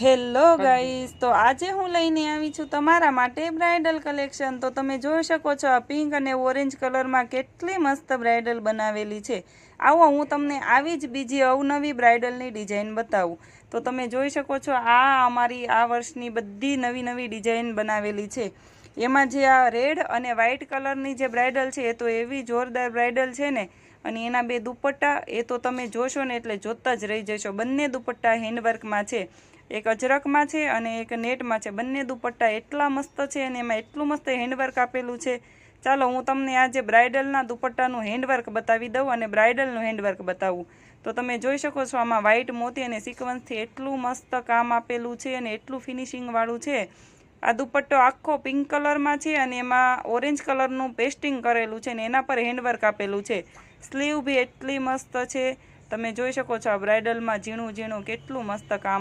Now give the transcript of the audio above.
Hello guys, તો આજે હું લઈને આવી છું તમારા માટે બ્રાઇડલ કલેક્શન। તો તમે જોઈ શકો છો આ પિંક અને ઓરેન્જ કલરમાં કેટલી મસ્ત બ્રાઇડલ બનાવેલી છે। આવો હું તમને આવી જ બીજી અવનવી બ્રાઇડલની ડિઝાઇન બતાવું। તો તમે જોઈ શકો છો આ અમારી આ વર્ષની બધી નવી નવી ડિઝાઇન બનાવેલી છે। એમાં જે આ રેડ અને વ્હાઇટ કલરની જે બ્રાઇડલ છે એ તો એવી જોરદાર બ્રાઇડલ છે ને। અને એના બે દુપટ્ટા એ તો તમે જોશો ને એટલે જોતા જ રહી જશો। બંને દુપટ્ટા હેન્ડવર્કમાં છે, એક અજરકમાં છે અને એક નેટમાં છે। બંને દુપટ્ટા એટલા મસ્ત છે અને એમાં એટલું મસ્ત હેન્ડવર્ક આપેલું છે। ચાલો હું તમને આજે બ્રાઇડલના દુપટ્ટાનું હેન્ડવર્ક બતાવી દઉં અને બ્રાઇડલનું હેન્ડવર્ક બતાવું। તો તમે જોઈ શકો છો આમાં વ્હાઇટ મોતી અને સિક્વન્સથી એટલું મસ્ત કામ આપેલું છે અને એટલું ફિનિશિંગવાળું છે। આ દુપટ્ટો આખો પિંક કલરમાં છે અને એમાં ઓરેન્જ કલરનું પેસ્ટિંગ કરેલું છે ને એના પર હેન્ડવર્ક આપેલું છે। સ્લીવ બી એટલી મસ્ત છે, તમે જોઈ શકો છો આ બ્રાઇડલમાં ઝીણું ઝીણું કેટલું મસ્ત કામ